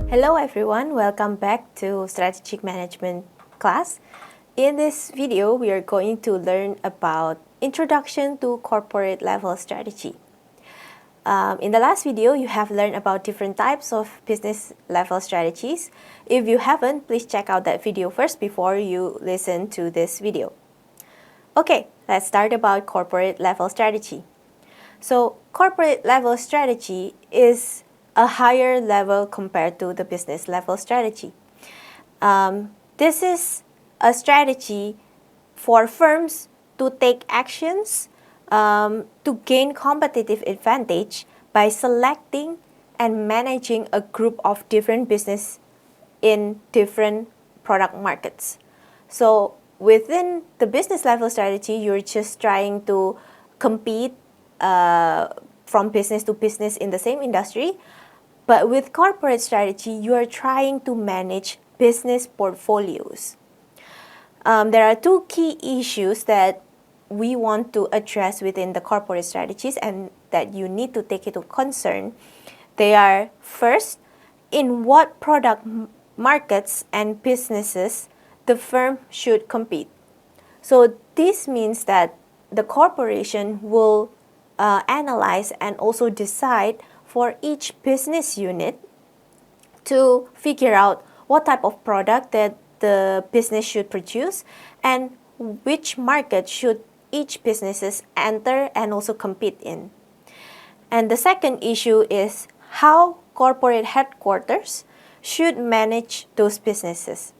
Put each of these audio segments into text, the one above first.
Hello everyone, welcome back to Strategic Management class. In this video, we are going to learn about Introduction to Corporate Level Strategy. In the last video, you have learned about different types of business level strategies. If you haven't, please check out that video first before you listen to this video. Okay, let's start about corporate level strategy. So, corporate level strategy is a higher level compared to the business level strategy. This is a strategy for firms to take actions to gain competitive advantage by selecting and managing a group of different business in different product markets. So within the business level strategy, you're just trying to compete from business to business in the same industry. But with corporate strategy, you are trying to manage business portfolios. There are two key issues that we want to address within the corporate strategies and that you need to take into concern. They are, first, in what product markets and businesses the firm should compete. So this means that the corporation will analyze and also decide for each business unit to figure out what type of product that the business should produce and which market should each businesses enter and also compete in. And the second issue is how corporate headquarters should manage those businesses.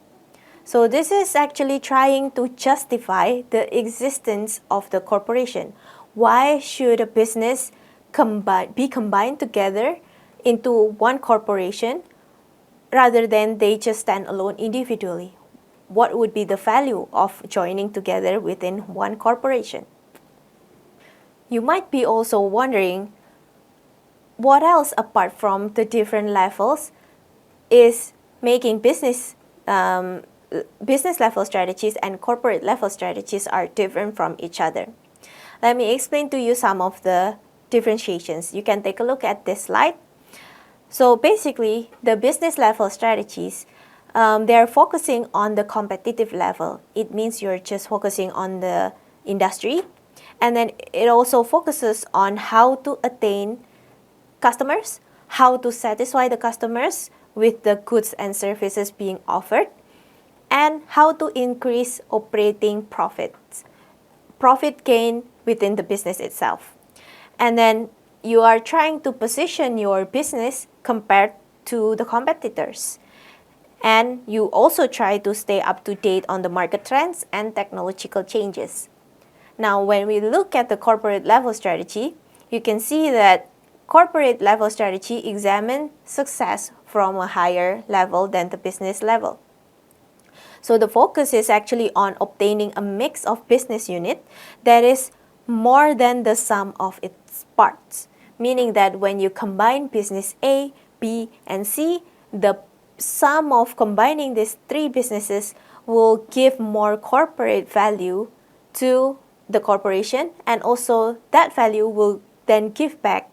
So this is actually trying to justify the existence of the corporation. Why should a business be combined together into one corporation rather than they just stand alone individually? What would be the value of joining together within one corporation? You might be also wondering what else apart from the different levels is making business level strategies and corporate level strategies are different from each other. Let me explain to you some of the differentiations. You can take a look at this slide. So basically, the business level strategies, they're focusing on the competitive level. It means you're just focusing on the industry. And then it also focuses on how to attain customers, how to satisfy the customers with the goods and services being offered, and how to increase operating profits, profit gain within the business itself. And then you are trying to position your business compared to the competitors. And you also try to stay up to date on the market trends and technological changes. Now, when we look at the corporate level strategy, you can see that corporate level strategy examines success from a higher level than the business level. So the focus is actually on obtaining a mix of business unit that is more than the sum of its parts, meaning that when you combine business A, B, and C, the sum of combining these three businesses will give more corporate value to the corporation, and also that value will then give back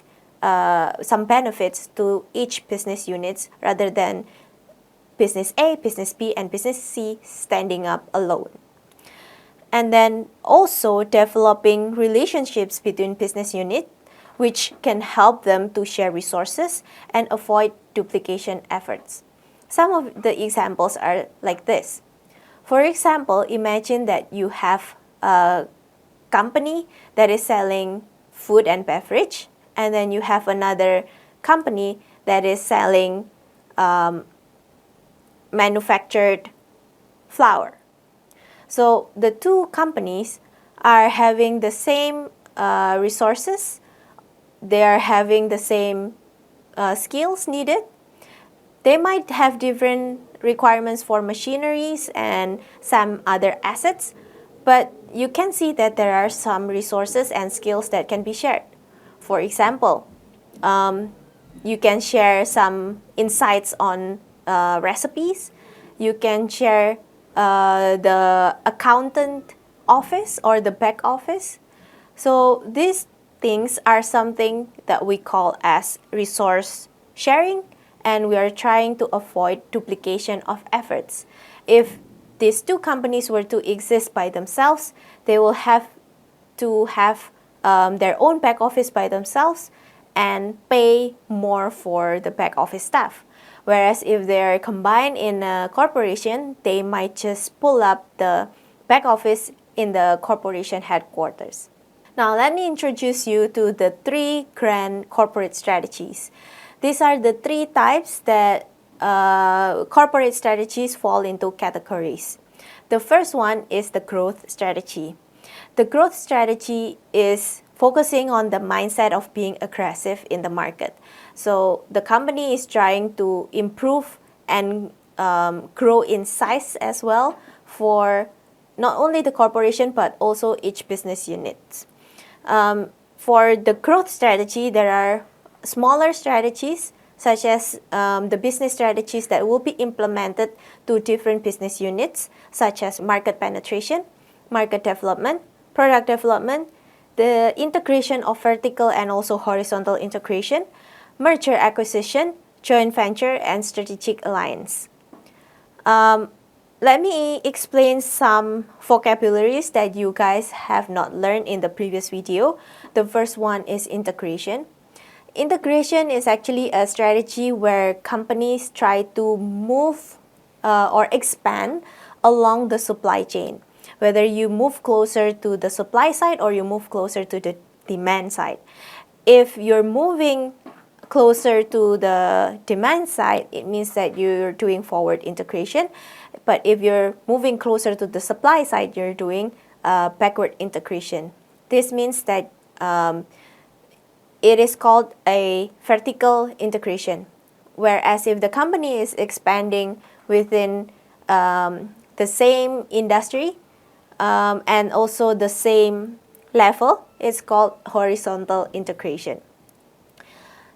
some benefits to each business units rather than business A, business B, and business C standing up alone. And then also developing relationships between business units, which can help them to share resources and avoid duplication efforts. Some of the examples are like this. For example, imagine that you have a company that is selling food and beverage, and then you have another company that is selling manufactured flour. So the two companies are having the same resources, they are having the same skills needed. They might have different requirements for machineries and some other assets, but you can see that there are some resources and skills that can be shared. For example, you can share some insights on recipes. You can share the accountant office or the back office. So these things are something that we call as resource sharing and we are trying to avoid duplication of efforts. If these two companies were to exist by themselves, they will have to have their own back office by themselves and pay more for the back office staff. Whereas if they're combined in a corporation, they might just pull up the back office in the corporation headquarters. Now let me introduce you to the 3 grand corporate strategies. These are the 3 types that corporate strategies fall into categories. The first one is the growth strategy. The growth strategy is focusing on the mindset of being aggressive in the market. So the company is trying to improve and grow in size as well for not only the corporation but also each business unit. For the growth strategy, there are smaller strategies such as the business strategies that will be implemented to different business units, such as market penetration, market development, product development, the integration of vertical and also horizontal integration, merger acquisition, joint venture, and strategic alliance. Let me explain some vocabularies that you guys have not learned in the previous video. The first one is integration. Integration is actually a strategy where companies try to move or expand along the supply chain. Whether you move closer to the supply side or you move closer to the demand side. If you're moving closer to the demand side, it means that you're doing forward integration. But if you're moving closer to the supply side, you're doing backward integration. This means that it is called a vertical integration. Whereas if the company is expanding within the same industry and also the same level, it's called horizontal integration.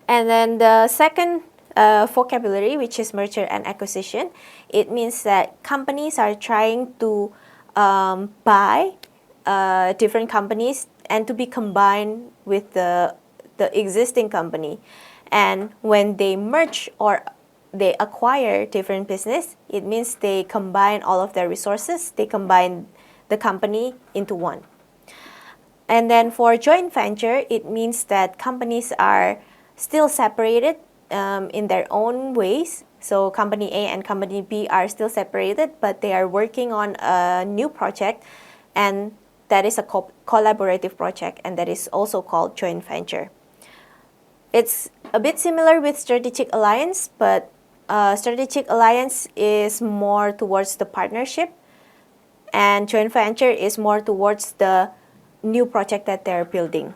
And then the second vocabulary, which is merger and acquisition, it means that companies are trying to buy different companies and to be combined with the existing company. And when they merge or they acquire different business, it means they combine all of their resources, they combine the company into one. And then for joint venture, it means that companies are still separated in their own ways. So company A and company B are still separated, but they are working on a new project, and that is a collaborative project, and that is also called joint venture. It's a bit similar with strategic alliance, but strategic alliance is more towards the partnership, and joint venture is more towards the new project that they're building.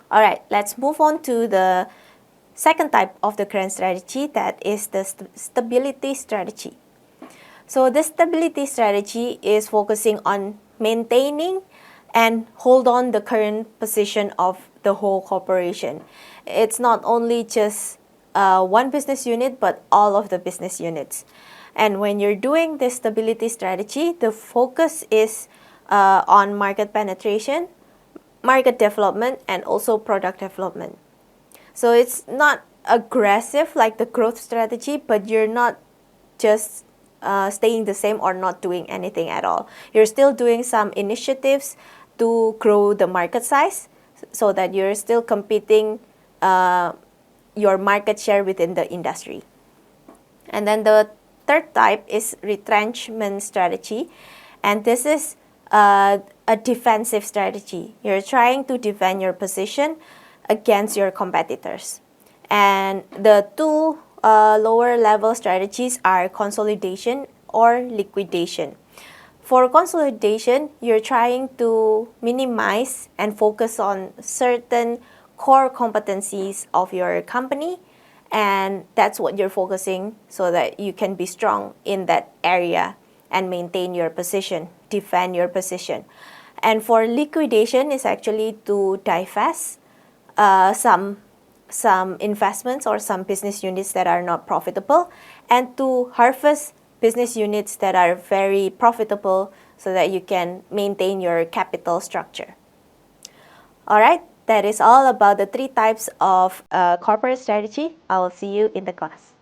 All right, let's move on to the second type of the grand strategy, that is the stability strategy. So the stability strategy is focusing on maintaining and hold on the current position of the whole corporation. It's not only just one business unit, but all of the business units. And when you're doing this stability strategy, the focus is on market penetration, market development, and also product development. So it's not aggressive like the growth strategy, but you're not just staying the same or not doing anything at all. You're still doing some initiatives to grow the market size so that you're still competing your market share within the industry. And then the third type is retrenchment strategy, and this is a defensive strategy. You're trying to defend your position against your competitors. And the two lower level strategies are consolidation or liquidation. For consolidation, you're trying to minimize and focus on certain core competencies of your company, and that's what you're focusing so that you can be strong in that area and maintain your position, defend your position. And for liquidation is actually to divest some investments or some business units that are not profitable, and to harvest business units that are very profitable so that you can maintain your capital structure. All right, That is all about the 3 types of corporate strategy. I will see you in the class.